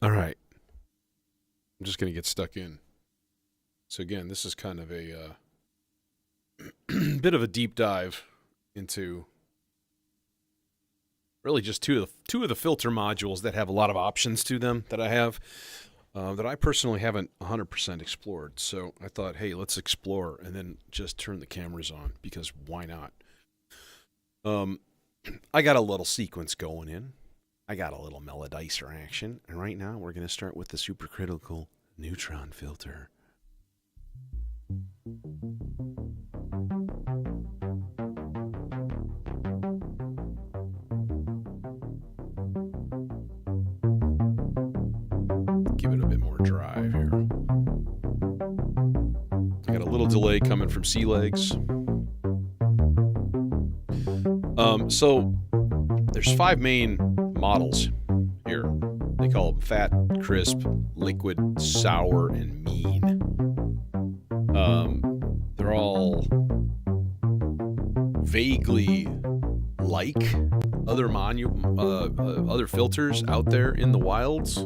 All right. I'm just going to get stuck in. So again, this is kind of a bit of a deep dive into really just two of the filter modules that have a lot of options to them that I have that I personally haven't 100% explored. So I thought, hey, let's explore and then just turn the cameras on because why not? I got a little sequence going in. I got a little melodicer action, and right now we're going to start with the supercritical neutron filter. Give it a bit more drive here. I got a little delay coming from sea legs. So there's 5 main models here. They call them fat, crisp, liquid, sour, and mean. They're all vaguely like other other filters out there in the wilds.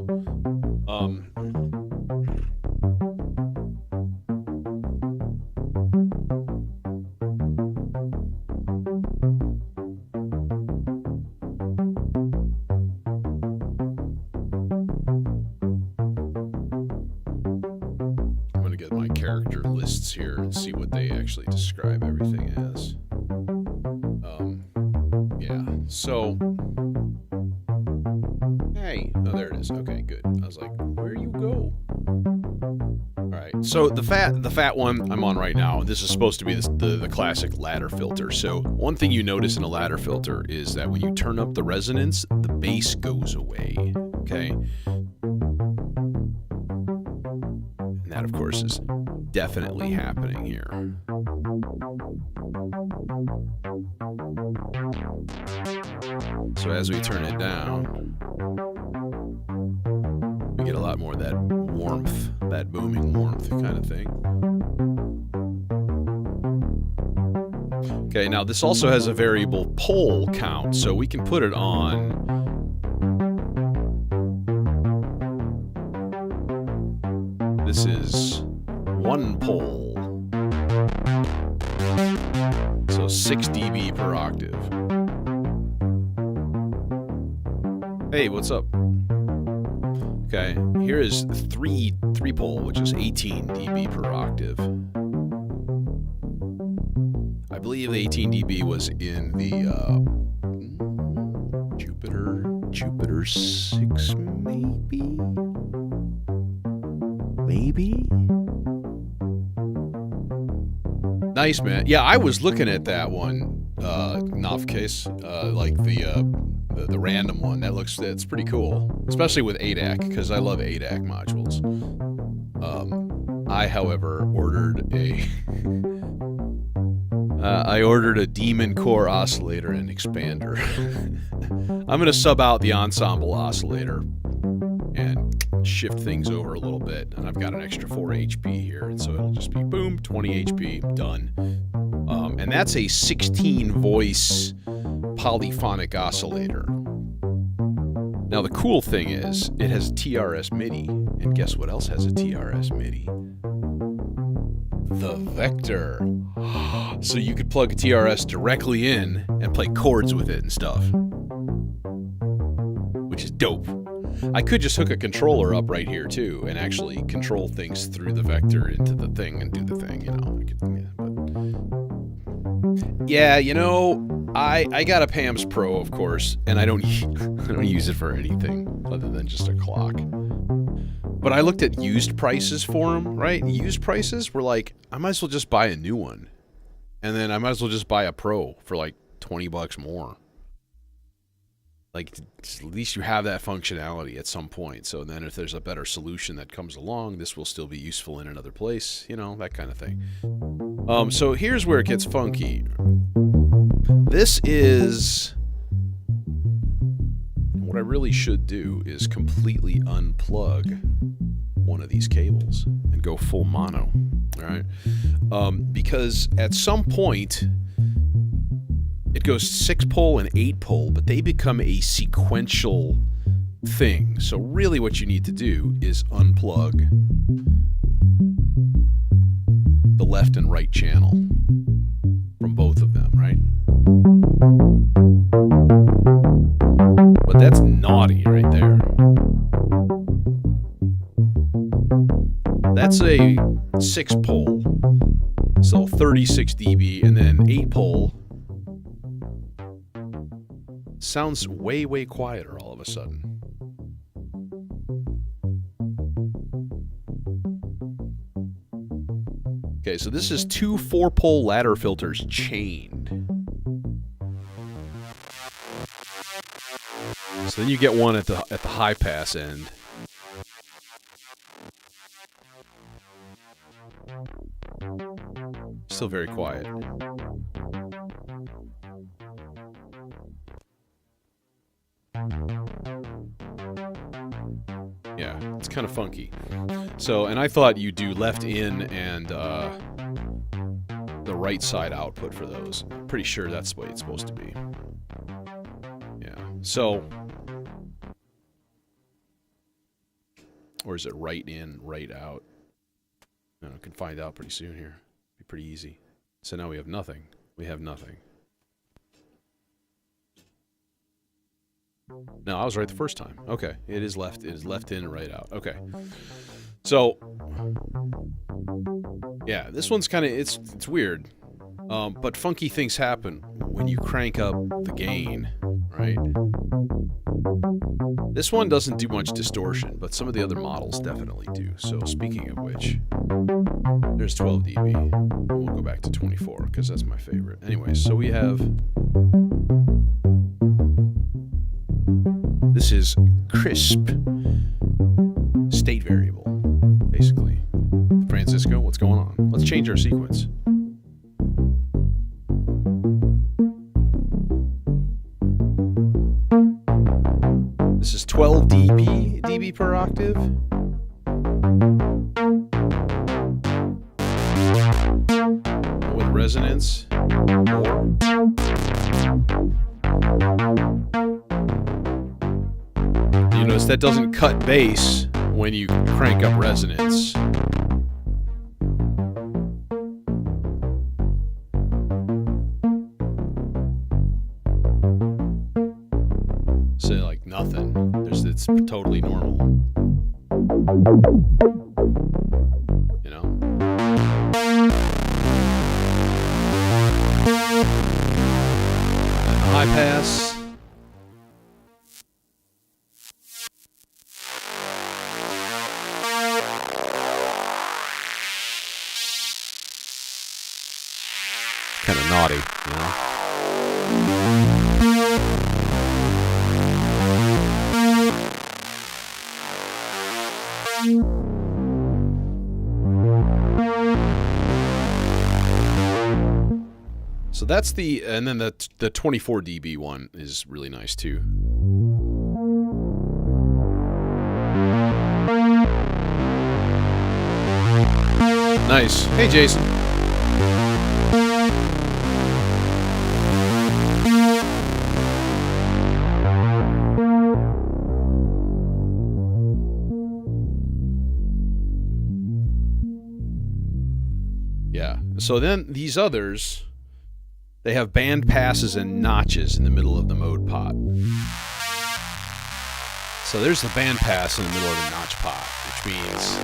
Here and see what they actually describe everything as. Yeah, so hey, oh, there it is. Okay, good. I was like, where you go? All right, so the fat one I'm on right now. This is supposed to be the classic ladder filter. So one thing you notice in a ladder filter is that when you turn up the resonance, the bass goes away. Okay, and that of course is definitely happening here. So as we turn it down, we get a lot more of that warmth, that booming warmth kind of thing. Okay, now this also has a variable pole count, so we can put it on this is 1 pole, so 6 dB per octave. Hey, what's up? Okay, here is 3 pole, which is 18 dB per octave. I believe the 18 dB was in the Jupiter 6, maybe. Nice, man. Yeah, I was looking at that one, Knopf case, like the random one. That's pretty cool, especially with ADAC, because I love ADAC modules. I, however, ordered a Demon Core oscillator and expander. I'm gonna sub out the ensemble oscillator and shift things over a little bit, and I've got an extra 4 HP here, and so it'll just be boom, 20 HP, done. And that's a 16 voice polyphonic oscillator. Now the cool thing is it has a TRS MIDI, and guess what else has a TRS MIDI? The Vector. So you could plug a TRS directly in and play chords with it and stuff, which is dope. I could just hook a controller up right here too and actually control things through the Vector into the thing and do the thing, you know. Yeah, you know, I got a PAMS Pro, of course, and I don't use it for anything other than just a clock. But I looked at used prices for them, right? Used prices were like, I might as well just buy a new one. And then I might as well just buy a Pro for like $20 more. Like, at least you have that functionality at some point. So then if there's a better solution that comes along, this will still be useful in another place, you know, that kind of thing. So here's where it gets funky. This is... What I really should do is completely unplug one of these cables and go full mono, all right? Because at some point... It goes 6 pole and 8 pole, but they become a sequential thing. So really what you need to do is unplug the left and right channel from both of them, right? But that's naughty right there. That's a 6-pole, so 36 dB, and then 8-pole sounds way, way quieter all of a sudden. Okay, so this is 2 4-pole ladder filters chained. So then you get one at the high pass end. Still very quiet. Yeah, it's kind of funky. So, and I thought you do left in and the right side output for those. Pretty sure that's the way it's supposed to be. Yeah. So, or is it right in, right out? I can find out pretty soon here. Be pretty easy. So now we have nothing. We have nothing. No, I was right the first time. Okay, it is left. It is left in, right out. Okay. So, yeah, this one's kind of it's weird, but funky things happen when you crank up the gain, right? This one doesn't do much distortion, but some of the other models definitely do. So speaking of which, there's 12 dB. We'll go back to 24 because that's my favorite. Anyway, so we have. This is crisp state variable, basically. Francisco, what's going on? Let's change our sequence. This is 12 dB per octave. With resonance. You notice that doesn't cut bass when you crank up resonance. So like nothing. It's totally normal. You know? And high pass. Kind of naughty, you know? So that's the, and then the 24 dB one is really nice too. Nice. Hey, Jason. Yeah. So then these others, they have band passes and notches in the middle of the mode pot. So there's the band pass in the middle of the notch pot, which means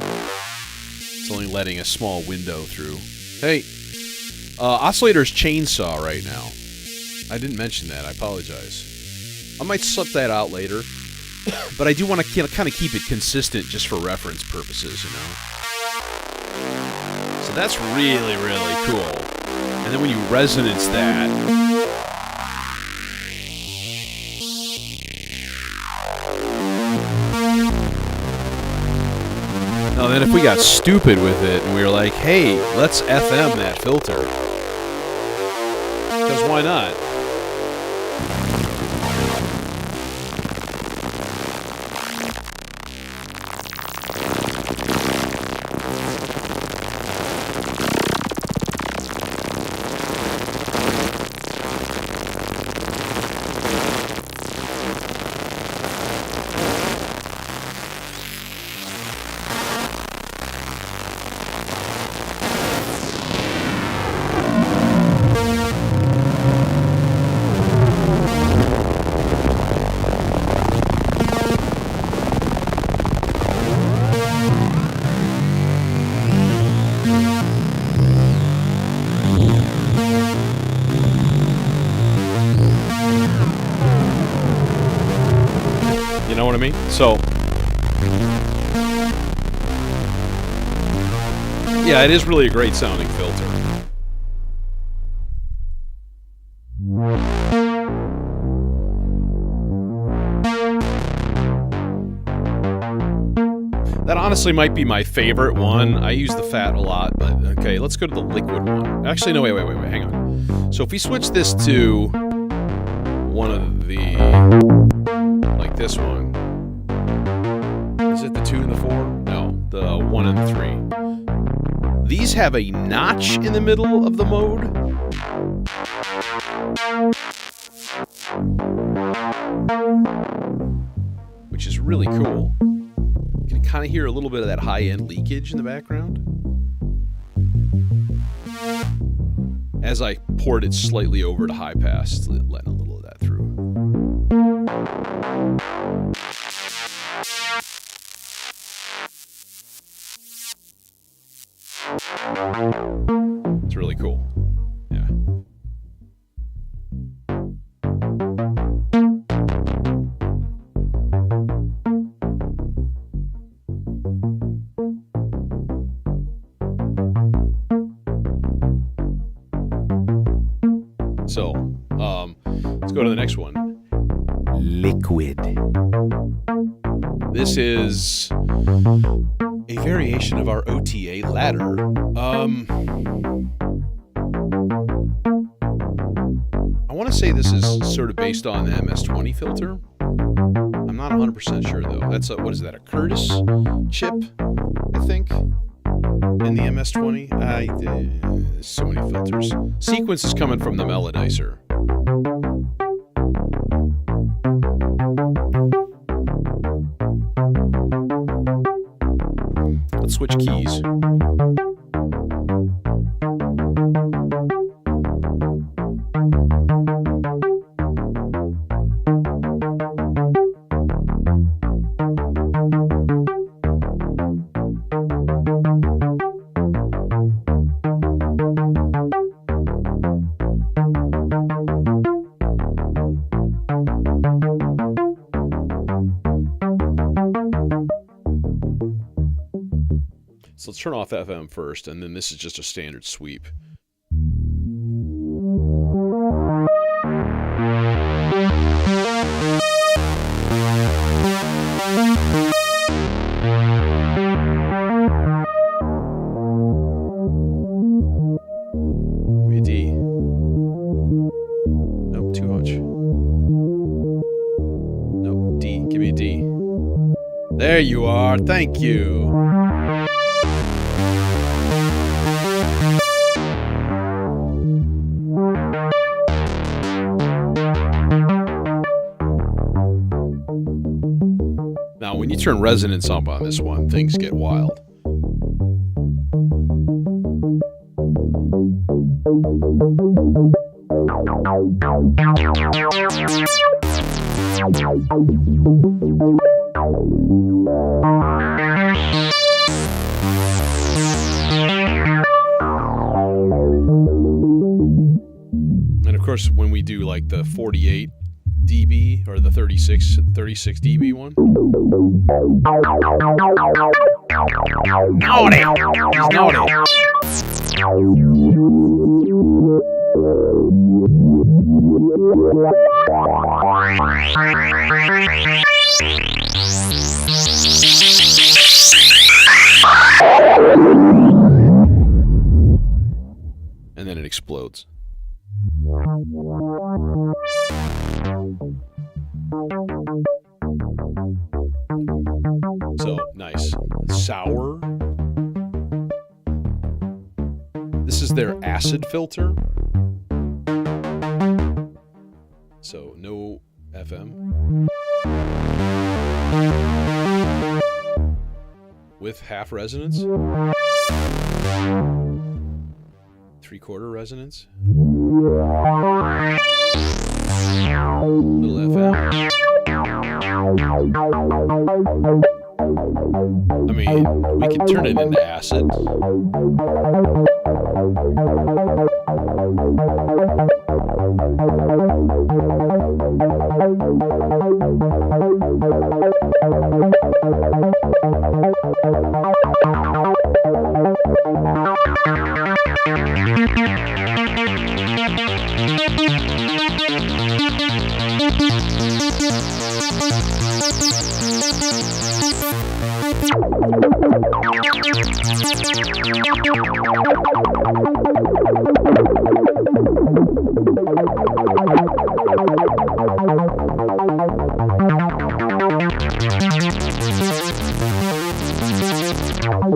it's only letting a small window through. Hey, oscillator's chainsaw right now. I didn't mention that. I apologize. I might slip that out later, but I do want to kind of keep it consistent just for reference purposes, you know. So that's really, really cool. And then when you resonance that, now then if we got stupid with it and we were like, hey, let's FM that filter. Because why not? know what I mean? So, yeah, it is really a great sounding filter. That honestly might be my favorite one. I use the fat a lot, but okay, let's go to the liquid one. Actually, no, wait, hang on. So if we switch this to one of the, like this one. Is it the 2 and the 4? No, the 1 and the 3. These have a notch in the middle of the mode. Which is really cool. You can kind of hear a little bit of that high-end leakage in the background. As I poured it slightly over to high pass, letting a little of that through. It's really cool. Yeah. So, let's go to the next one. Liquid. This is a variation of our OTA ladder. I want to say this is sort of based on the MS-20 filter. I'm not 100% sure though. That's what is that? A Curtis chip, I think, in the MS-20. So many filters. Sequence is coming from the Melodizer. Let's switch keys. So let's turn off FM first, and then this is just a standard sweep. Give me a D. Nope, too much. Nope, D. Give me a D. There you are. Thank you. Now, when you turn resonance up on this one, things get wild. And of course, when we do like the 48 dB or the 36 dB one. Naughty! He's naughty. And then it explodes. So, nice. Sour. This is their acid filter. So, no FM. With half resonance. 3/4 resonance. Little FM. I mean, we can turn it into acid.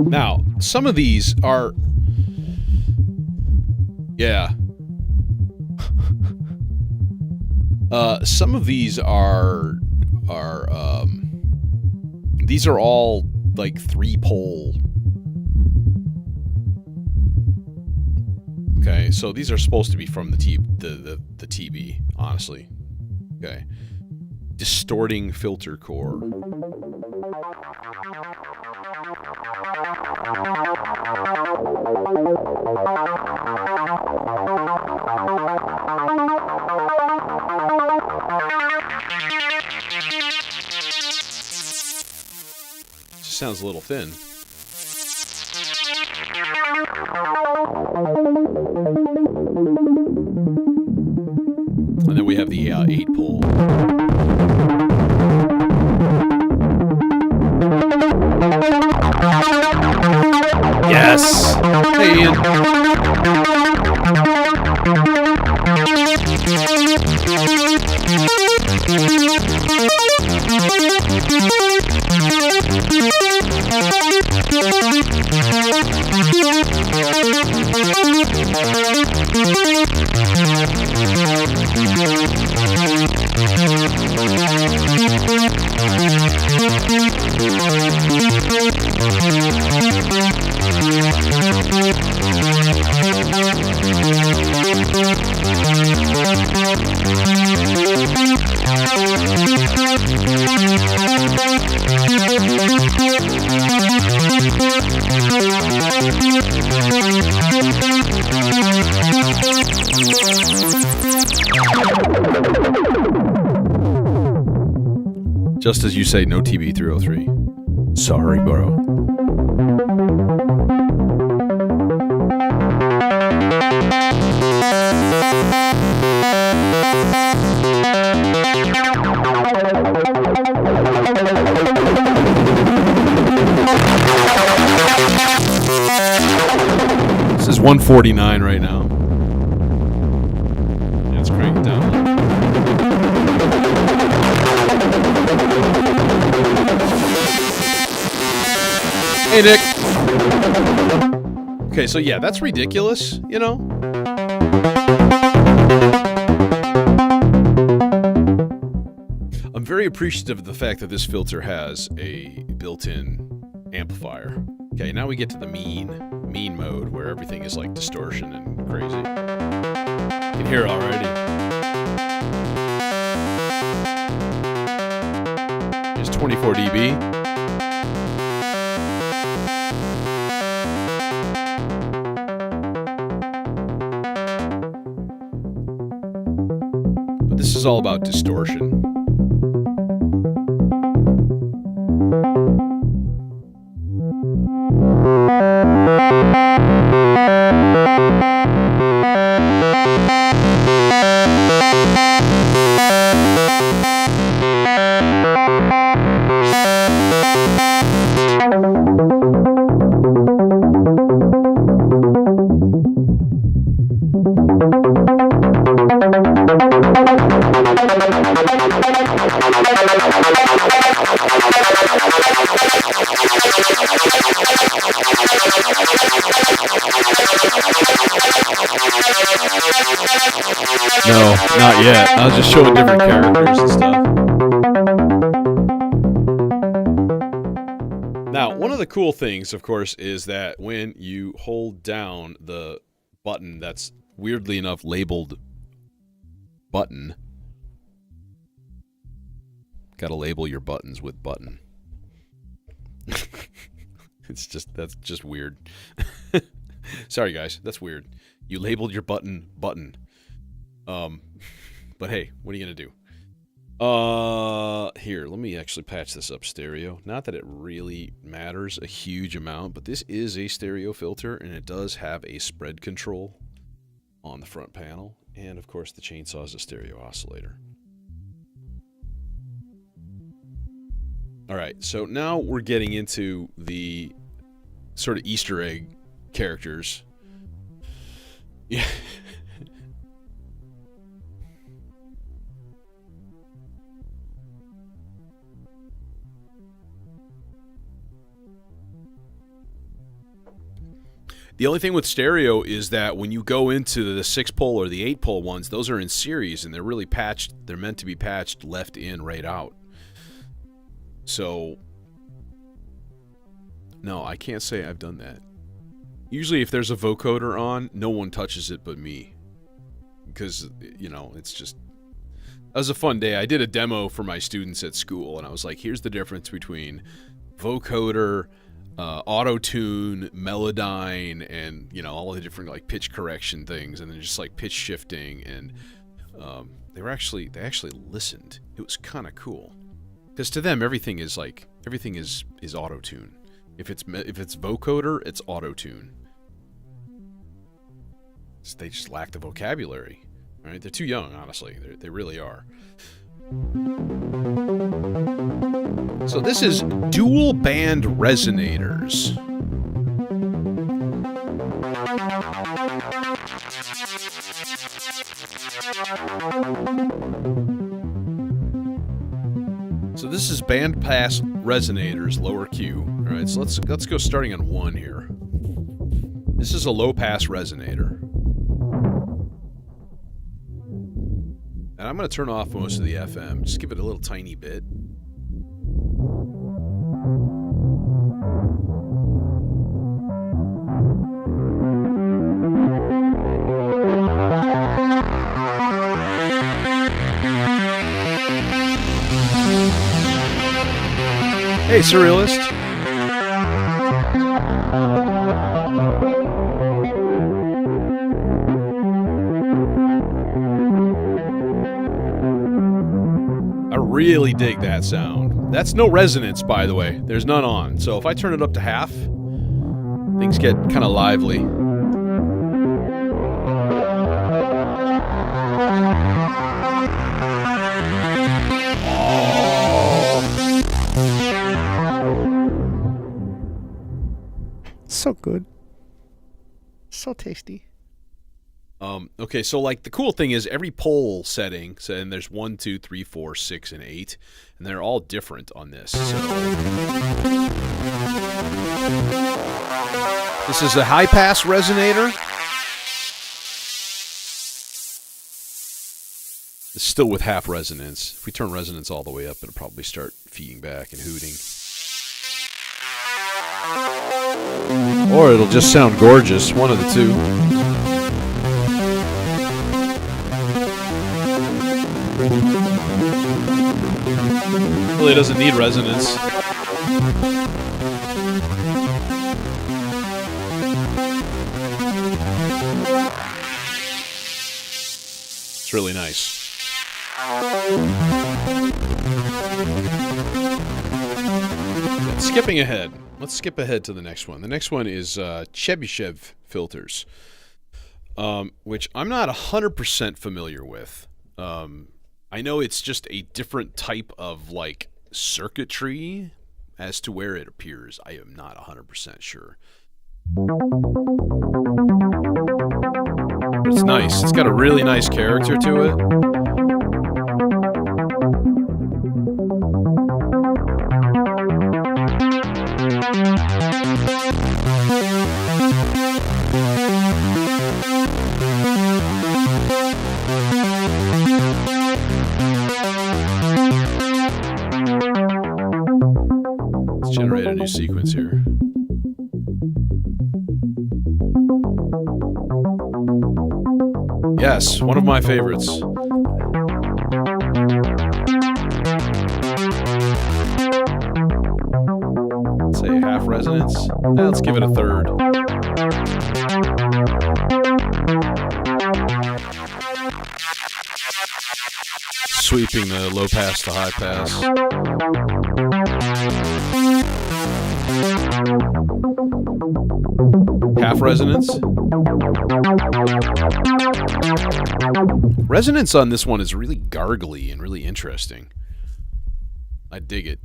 Now, some of these are... Yeah. Some of these are these are all like 3-pole. Okay, so these are supposed to be from the TB, honestly. Okay. Distorting filter core. Just sounds a little thin. And then we have the 8-pole. Yes! Hey, Ian. Just as you say, no TB303. Sorry, bro. This is 149 right now. Let's crank it down. Hey, Nick. Okay, so yeah, that's ridiculous, you know? I'm very appreciative of the fact that this filter has a built-in amplifier. Okay, now we get to the mean mode, where everything is like distortion and crazy. You can hear it already. It's 24 dB. This is all about distortion. No, not yet. I was just showing different characters and stuff. Now, one of the cool things, of course, is that when you hold down the button that's weirdly enough labeled button, gotta label your buttons with button. That's just weird. Sorry guys, that's weird. You labeled your button button. But hey, what are you gonna do? Here, let me actually patch this up stereo. Not that it really matters a huge amount, but this is a stereo filter, and it does have a spread control on the front panel. And, of course, the chainsaw is a stereo oscillator. All right, so now we're getting into the sort of Easter egg characters. Yeah. The only thing with stereo is that when you go into the 6-pole or the 8-pole ones, those are in series and they're really patched. They're meant to be patched left in, right out. So, no, I can't say I've done that. Usually if there's a vocoder on, no one touches it but me. Because, you know, it's just... That was a fun day. I did a demo for my students at school, and I was like, here's the difference between vocoder, auto-tune, Melodyne, and, you know, all the different, like, pitch correction things, and then just, like, pitch shifting, and they actually listened. It was kind of cool. Because to them, everything is auto-tune. If it's vocoder, it's auto-tune. So they just lack the vocabulary. Right? They're too young, honestly. They really are. So this is dual band resonators. So this is bandpass resonators, lower Q. All right, so let's go starting on 1 here. This is a low pass resonator. And I'm going to turn off most of the FM. Just give it a little tiny bit. Hey, Surrealist. I really dig that sound. That's no resonance, by the way. There's none on. So if I turn it up to half, things get kind of lively. So good. So tasty. Okay, so like the cool thing is every pole setting, so, and there's 1, 2, 3, 4, 6, and 8, and they're all different on this. So this is a high pass resonator. It's still with half resonance. If we turn resonance all the way up, it'll probably start feeding back and hooting. Or it'll just sound gorgeous, one of the two. Really doesn't need resonance. It's really nice. Skipping ahead. Let's skip ahead to the next one. The next one is Chebyshev filters, which I'm not 100% familiar with. I know it's just a different type of like circuitry as to where it appears. I am not 100% sure. But it's nice. It's got a really nice character to it. Let's generate a new sequence here. Yes, one of my favorites. Let's say half resonance. Let's give it a third. Sweeping the low pass to high pass. Half resonance. Resonance on this one is really gargly and really interesting. I dig it.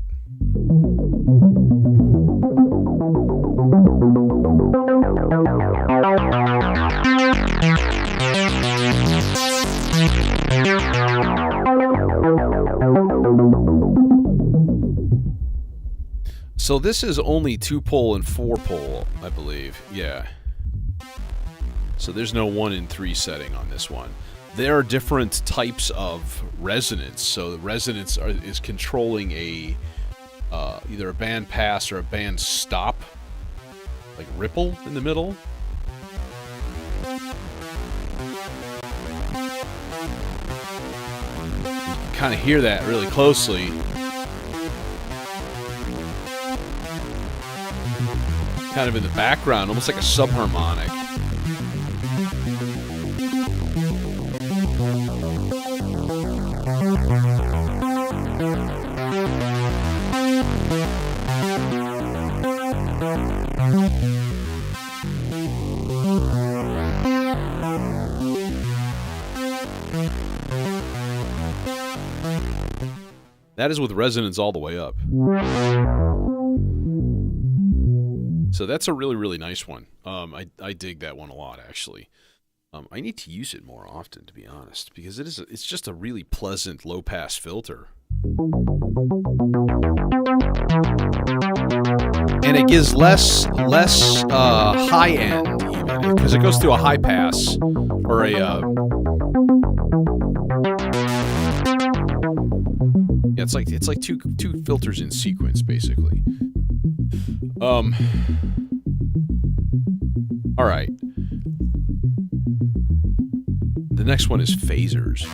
So this is only 2-pole and 4-pole, I believe. Yeah. So there's no 1 in 3 setting on this one. There are different types of resonance. So the resonance is controlling a either a band pass or a band stop, like ripple in the middle. You can kind of hear that really closely. Kind of in the background, almost like a subharmonic. That is with resonance all the way up. So that's a really, really nice one. I dig that one a lot, actually. I need to use it more often, to be honest, because it's just a really pleasant low-pass filter. And it gives less high end, even, because it goes through a high pass, or a... yeah, it's like two filters in sequence, basically. All right. The next one is phasers.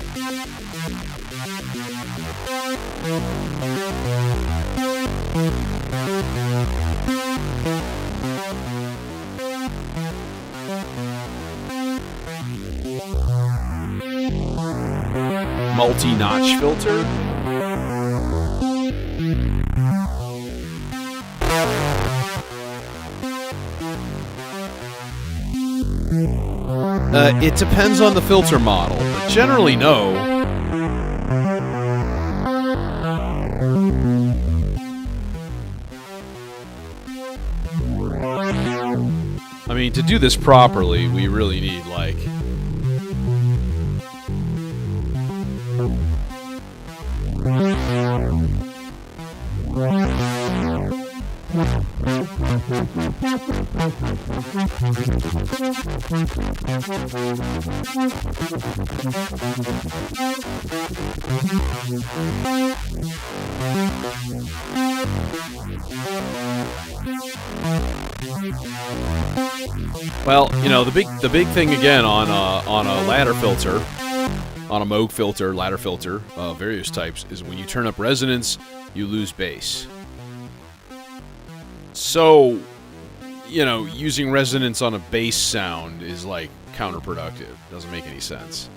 Multi-notch filter. It depends on the filter model, but generally no. I mean, to do this properly, we really need, like... Well, you know, the big thing again on a ladder filter, on a Moog filter, ladder filter, various types, is when you turn up resonance, you lose bass. So, you know, using resonance on a bass sound is like counterproductive. Doesn't make any sense.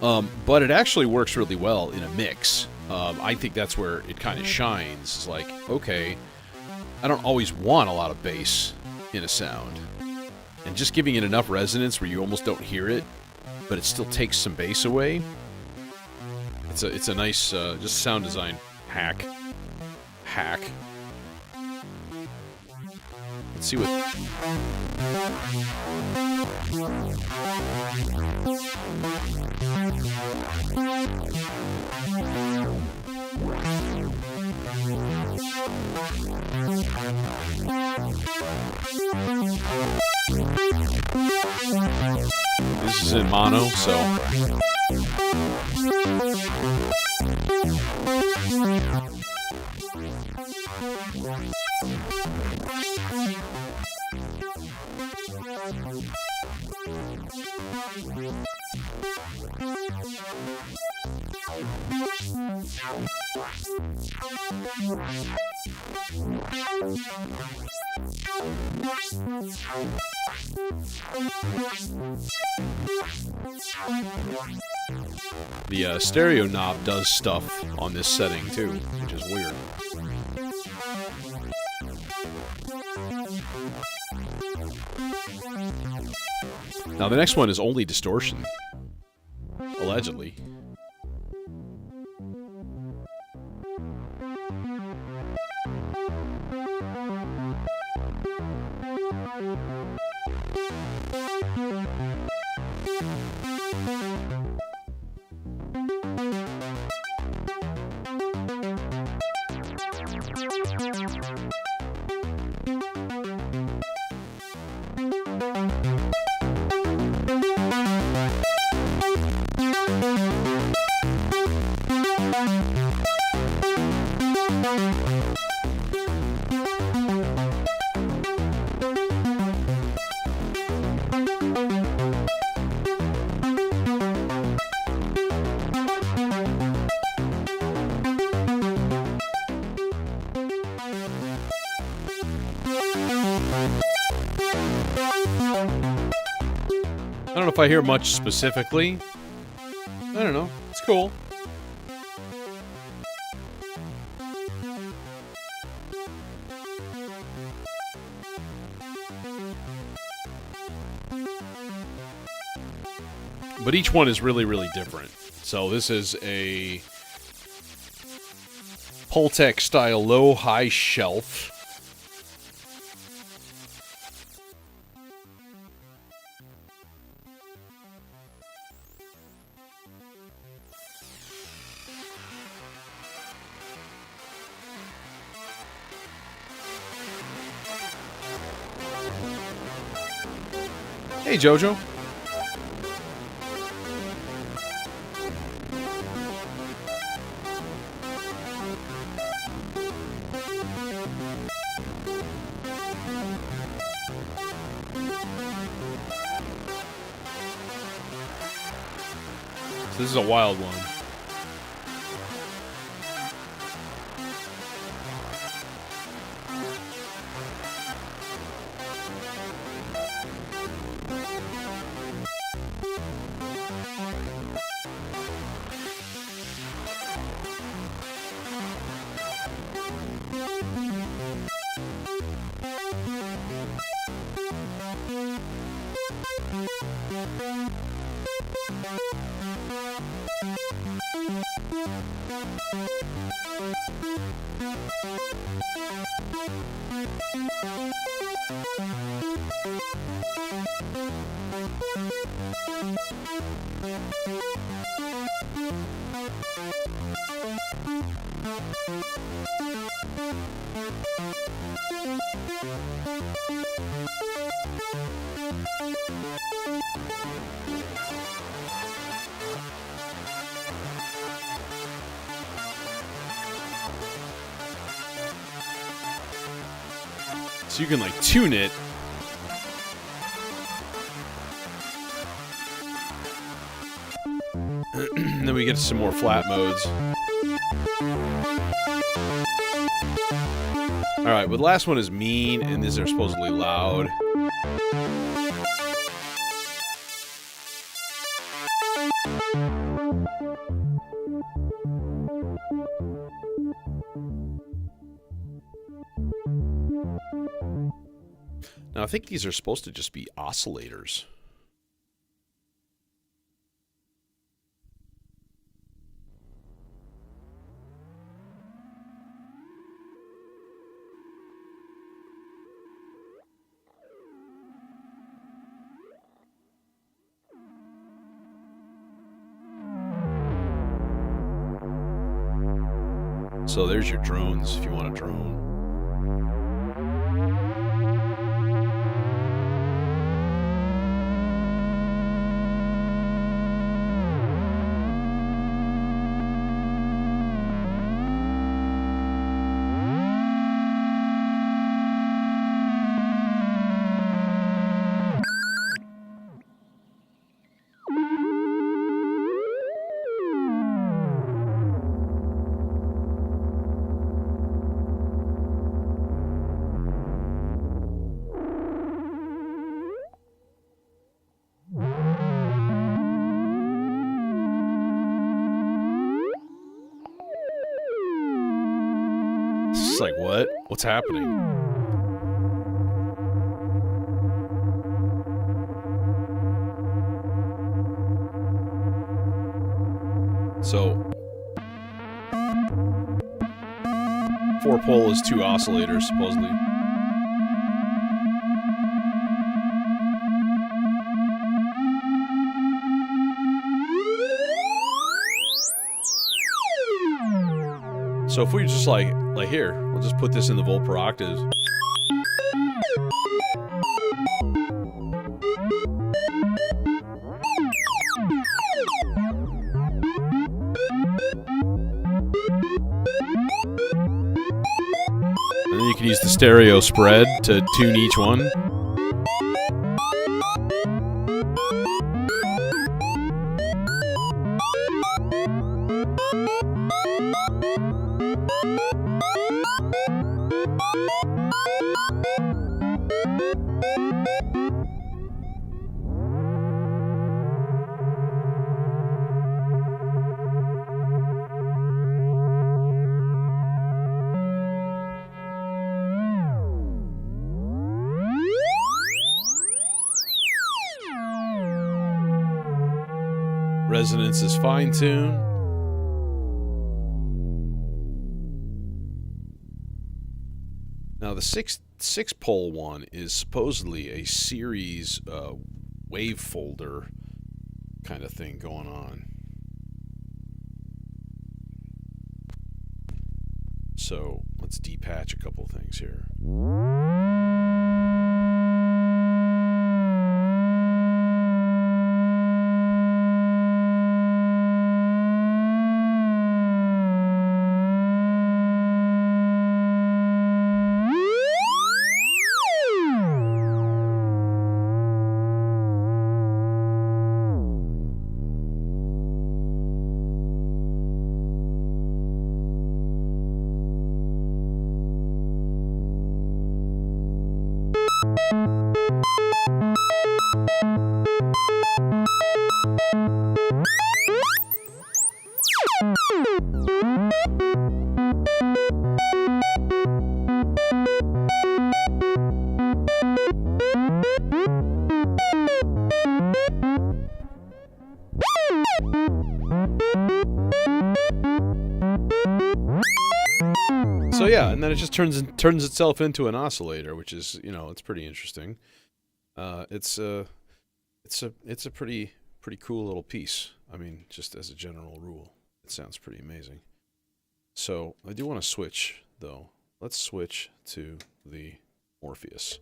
But it actually works really well in a mix. I think that's where it kind of shines. It's like, okay, I don't always want a lot of bass in a sound. And just giving it enough resonance where you almost don't hear it, but it still takes some bass away. It's a nice just sound design hack. Let's see what... This is in mono, so... The stereo knob does stuff on this setting too, which is weird. Now, the next one is only distortion. Allegedly. I don't know if I hear much specifically. I don't know. It's cool. But each one is really, really different. So this is a Pultec style low-high shelf. Hey, Jojo. So this is a wild one. So you can like tune it. And then we get some more flat modes. Alright, well the last one is mean, and these are supposedly loud. Now, I think these are supposed to just be oscillators. So there's your drones if you want a drone. It's like, what? What's happening? So 4-pole is 2 oscillators, supposedly. So if we just like here, we'll just put this in the volt per octave. And then you can use the stereo spread to tune each one. Resonance is fine-tuned. Now the six pole one is supposedly a series wave folder kind of thing going on. So let's depatch a couple things here. So yeah, and then it just turns itself into an oscillator, which is, you know, it's pretty interesting. It's a pretty cool little piece. I mean, just as a general rule, it sounds pretty amazing. So I do want to switch though. Let's switch to the Morpheus.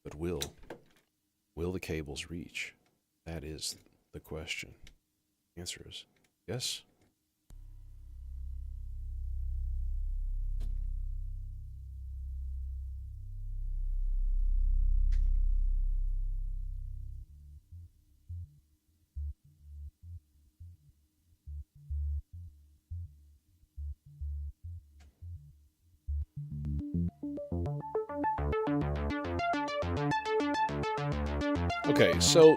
But will the cables reach? That is the question. The answer is yes. Okay, so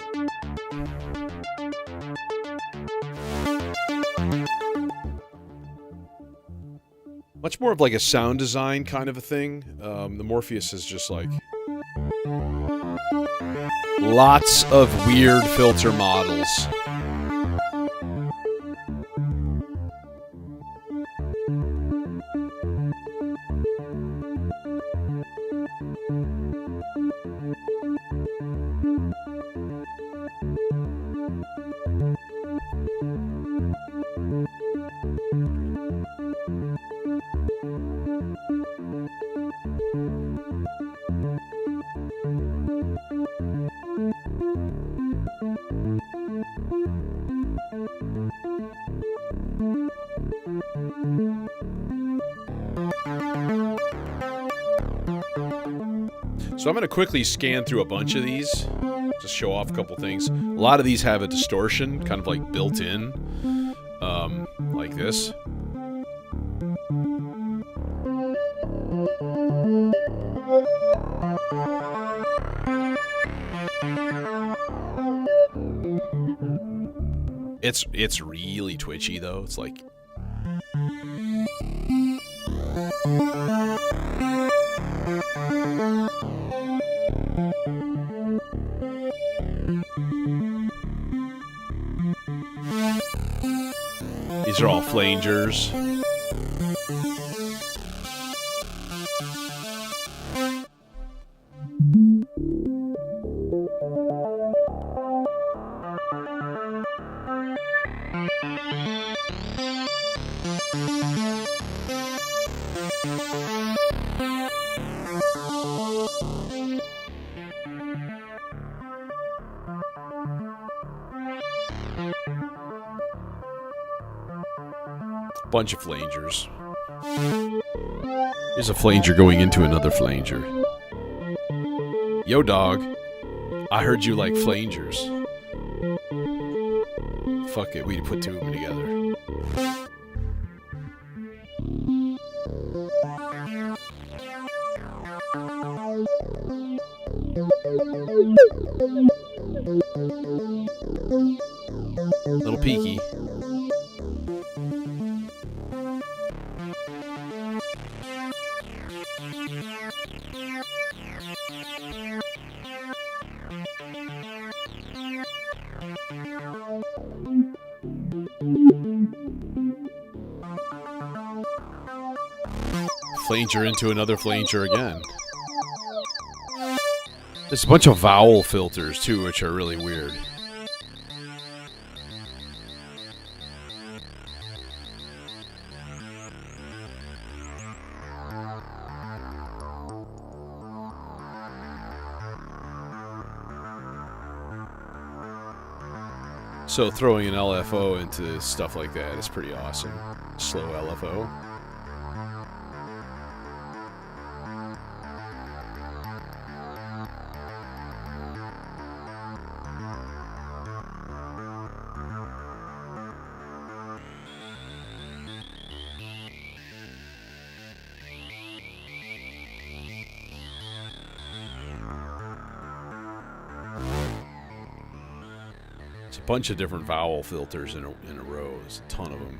much more of like a sound design kind of a thing. The Morpheus is just like lots of weird filter models. So I'm going to quickly scan through a bunch of these, just show off a couple things. A lot of these have a distortion, kind of like built in, like this. It's really twitchy though. It's like These are all flangers. Bunch of flangers. Here's a flanger going into another flanger. Yo, dog. I heard you like flangers. Fuck it, we put two of them together. Little peaky. Flanger into another flanger again. There's a bunch of vowel filters too, which are really weird. So throwing an LFO into stuff like that is pretty awesome. Slow LFO. It's a bunch of different vowel filters in a row. There's a ton of them.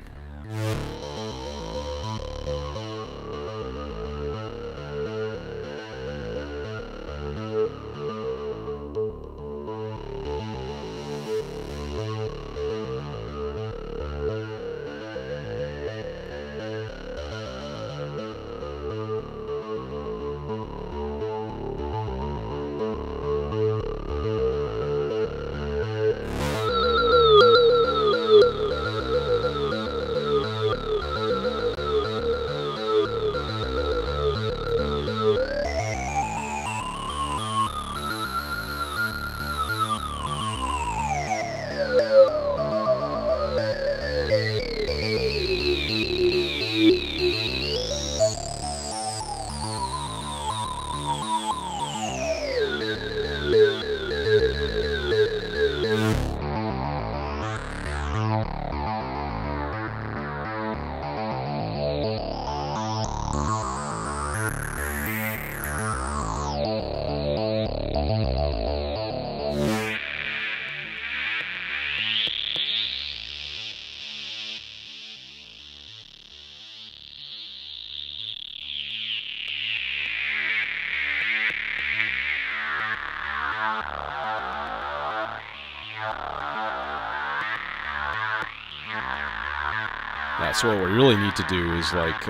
Yeah, so what we really need to do is like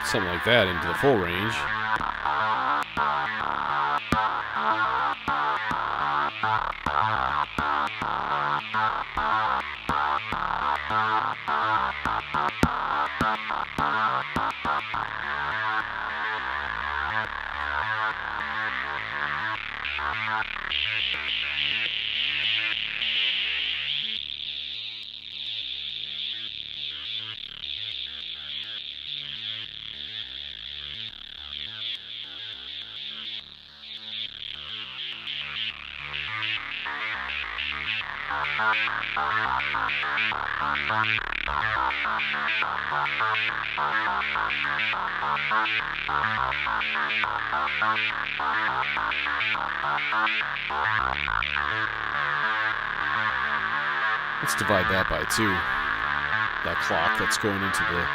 something like that into the full range. Let's divide that by 2. That clock that's going into the...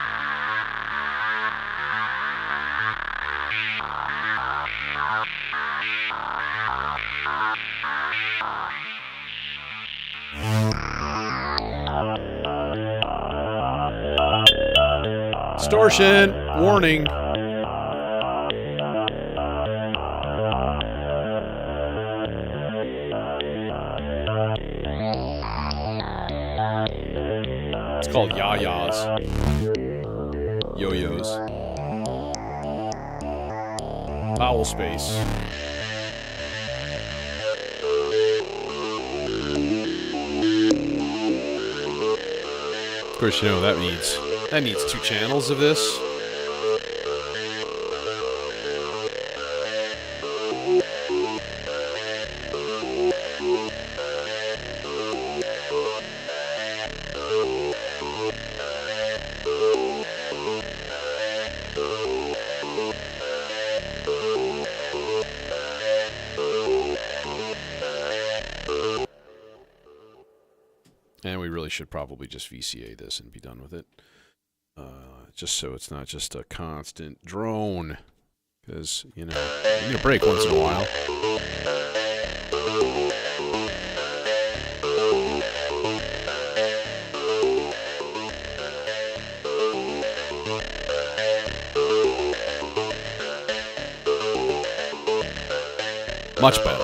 Distortion! Warning! It's called yayas. Yo-yos. Vowel space. Of course, you know that needs 2 channels of this. And we really should probably just VCA this and be done with it. Just so it's not just a constant drone. Because, you know, you need a break once in a while. Much better.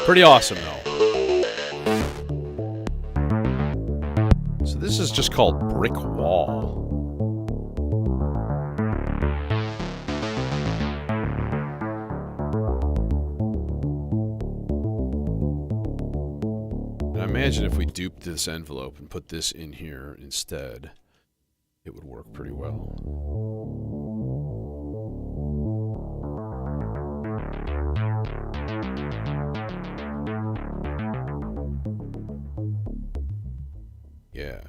Pretty awesome, though. So this is just called Brick Wall. And I imagine if we duped this envelope and put this in here instead, it would work pretty well. Yeah.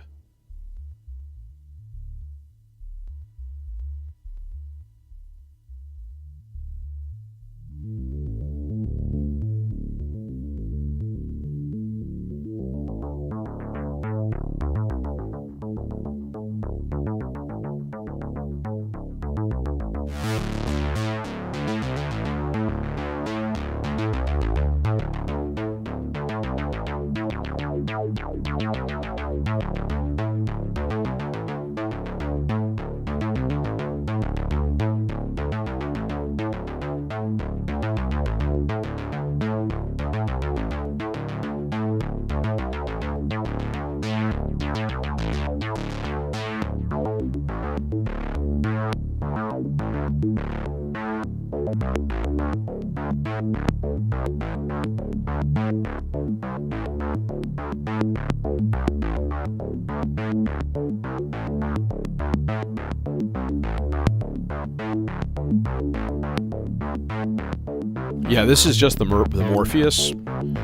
Yeah, this is just the Morpheus. And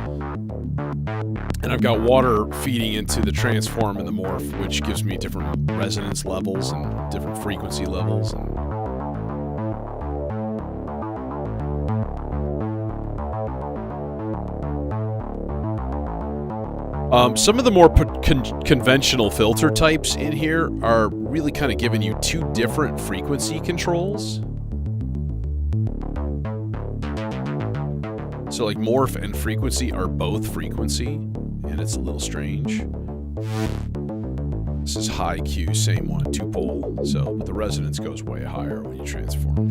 I've got water feeding into the transform and the morph, which gives me different resonance levels and different frequency levels. Some of the more conventional filter types in here are really kind of giving you 2 different frequency controls. So like morph and frequency are both frequency, and it's a little strange. This is high Q, same one, 2 pole. So, but the resonance goes way higher when you transform.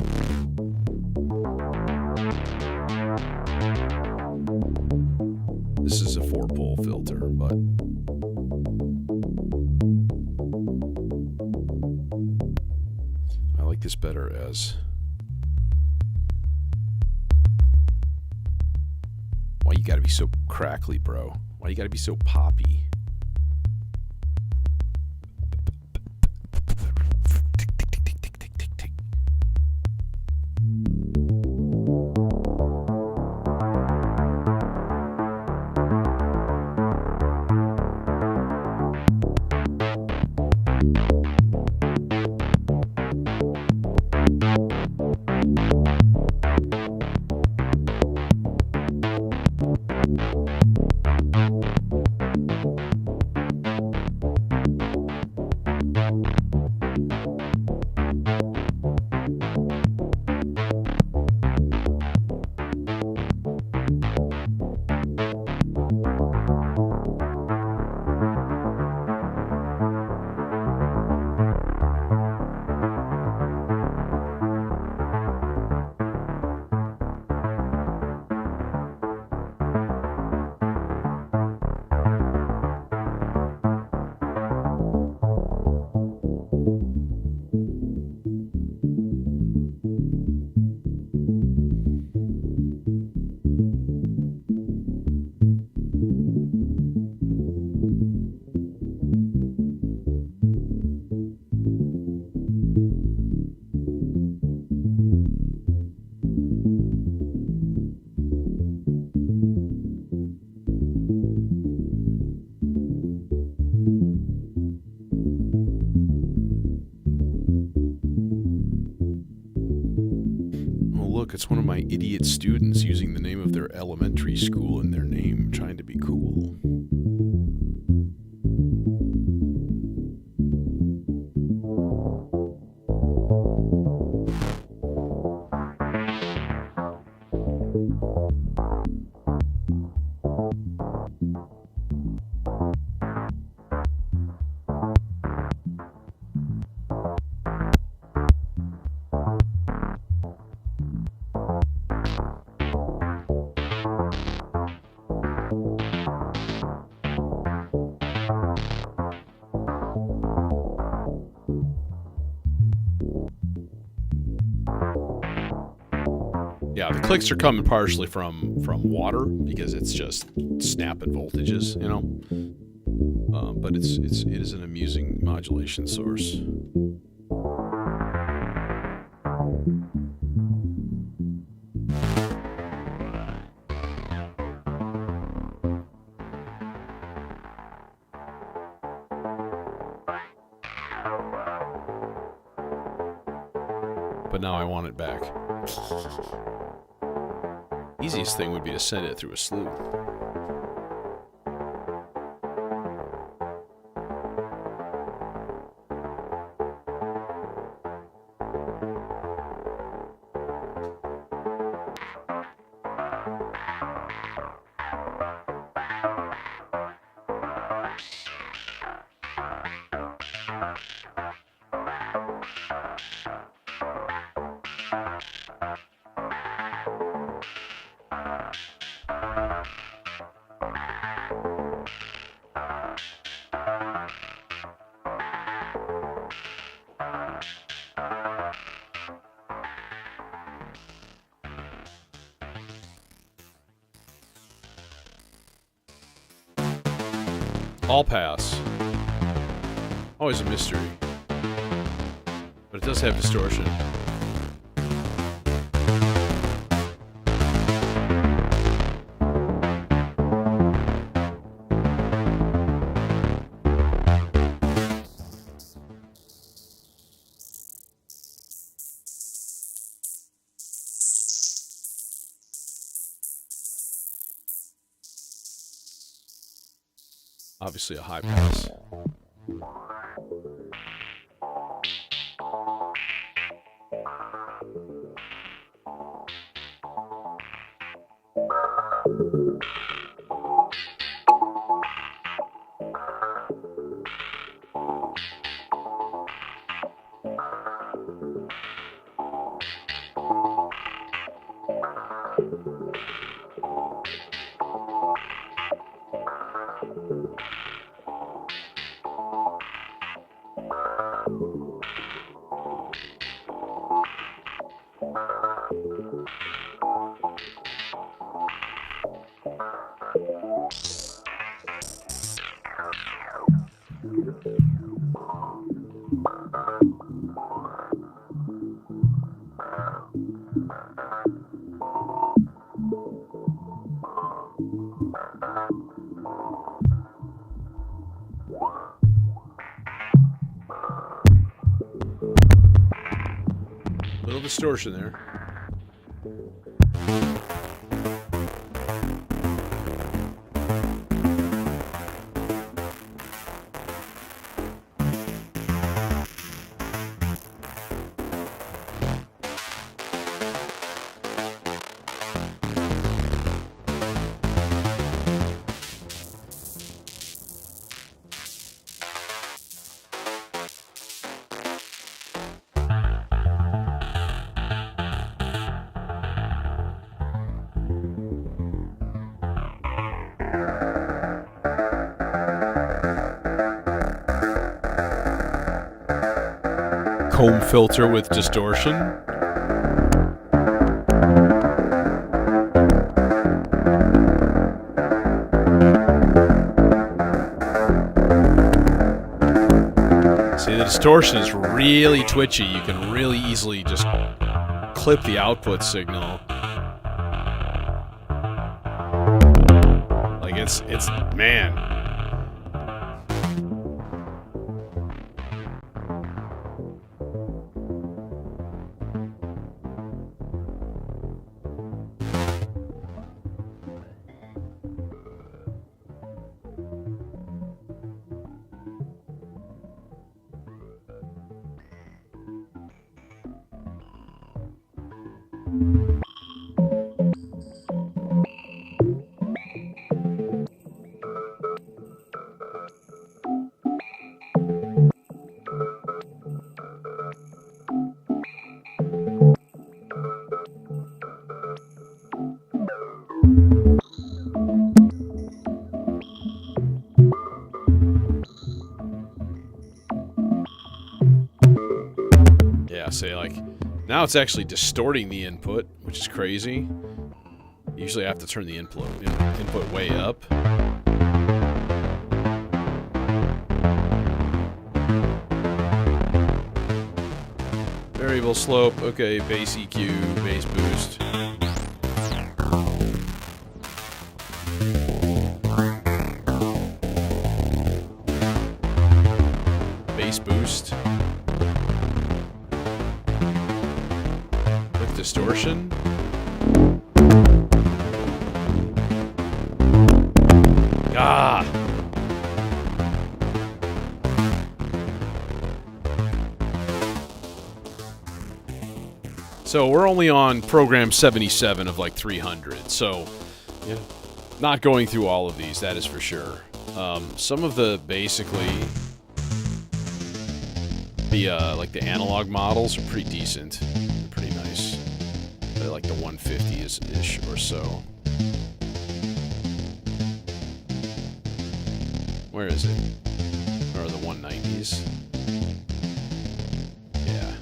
This is a 4 pole filter, but I like this better as... Why you gotta be so crackly, bro? Why you gotta be so poppy? look, it's one of my idiot students using the name of their elementary school in their name, trying to be cool. Yeah, the clicks are coming partially from water because it's just snapping voltages, you know. But it is an amusing modulation source. But now I want it back. Easiest thing would be to send it through a slew. All pass. Always a mystery. But it does have distortion. Obviously a high pass. Little distortion there. Comb filter with distortion. See, the distortion is really twitchy. You can really easily just clip the output signal. Like it's man. Yeah, say like, now it's actually distorting the input, which is crazy. Usually I have to turn the input way up. Variable slope, okay, bass EQ, bass boost. Bass boost. With distortion. Ah! So we're only on program 77 of like 300, so yeah, not going through all of these, that is for sure. Some of the basically the like the analog models are pretty decent, they're pretty nice. They're like the 150-ish or so. Where is it? Or the 190s? Yeah.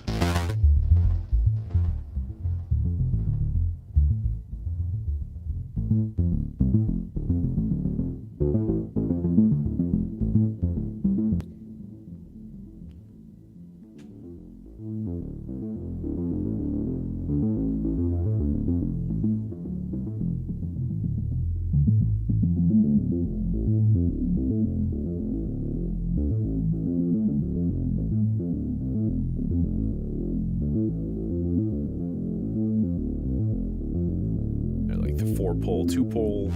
Like the 4-pole, 2-pole.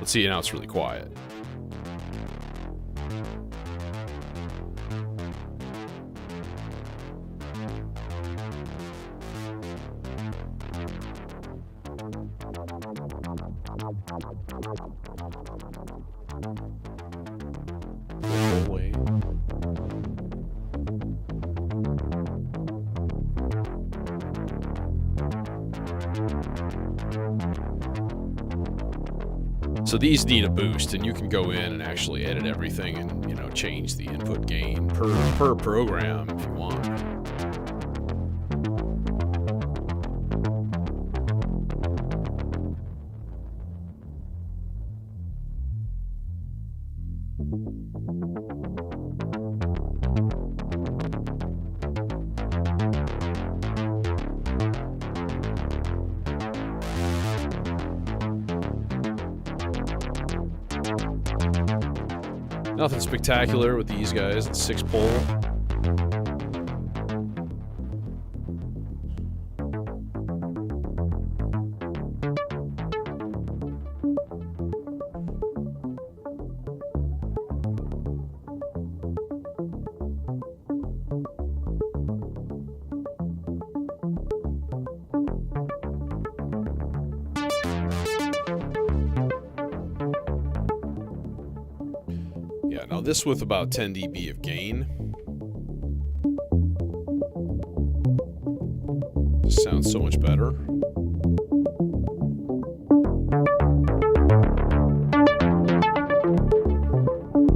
Let's see, now it's really quiet. Away. So these need a boost, and you can go in and actually edit everything and, you know, change the input gain per program if you want. Nothing spectacular with these guys. It's 6-pole. Yeah, now this with about 10 dB of gain. This sounds so much better.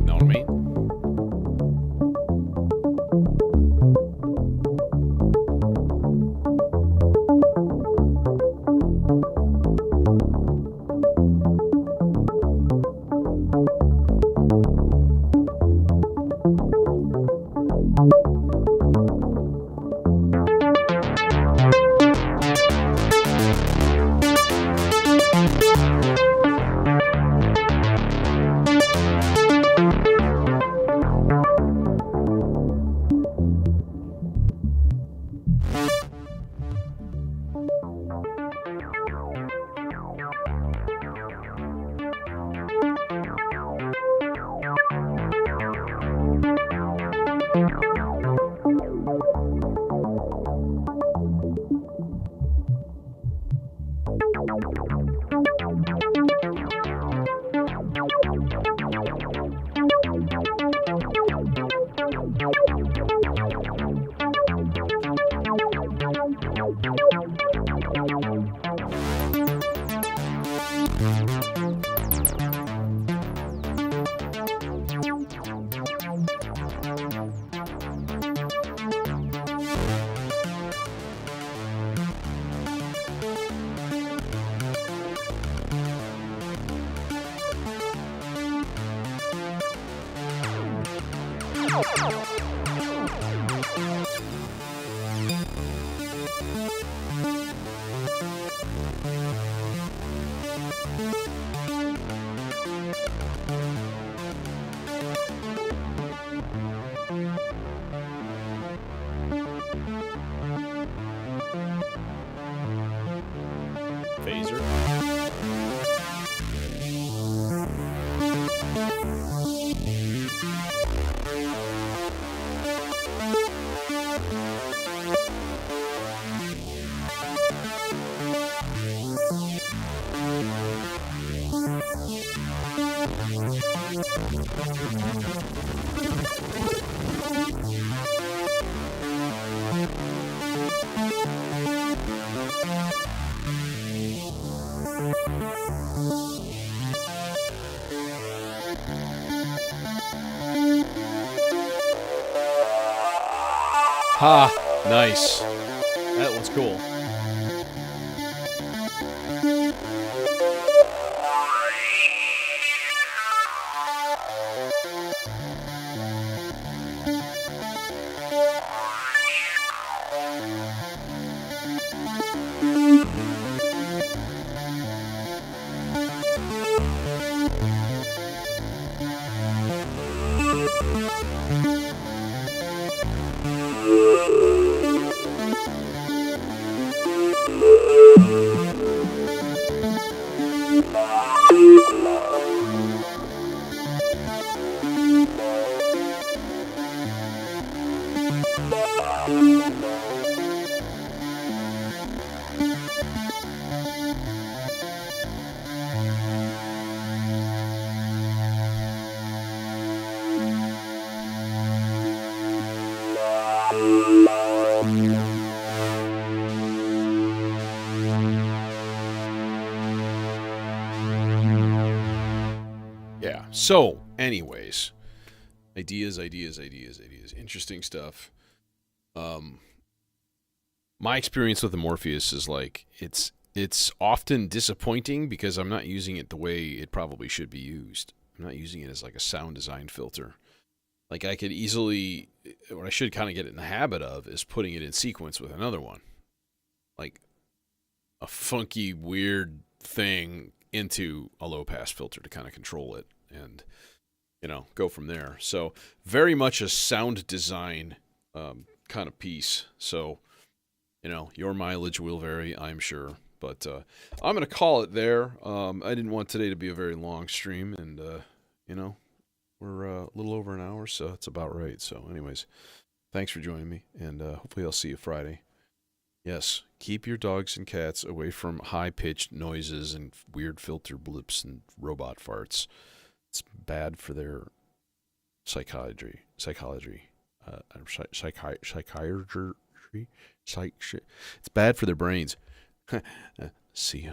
Know what I mean? Phaser. Ha! Nice. That one's cool. Yeah. So, anyways, ideas. Interesting stuff. My experience with the Morpheus is like it's often disappointing because I'm not using it the way it probably should be used. I'm not using it as like a sound design filter. Like I could easily, what I should kind of get in the habit of is putting it in sequence with another one, like a funky, weird thing into a low pass filter to kind of control it and, go from there. So very much a sound design kind of piece. So, your mileage will vary, I'm sure. But I'm going to call it there. I didn't want today to be a very long stream, and, we're a little over an hour, so that's about right. So anyways, thanks for joining me, and hopefully I'll see you Friday. Yes, keep your dogs and cats away from high-pitched noises and weird filter blips and robot farts. It's bad for their psychiatry. It's bad for their brains. See ya.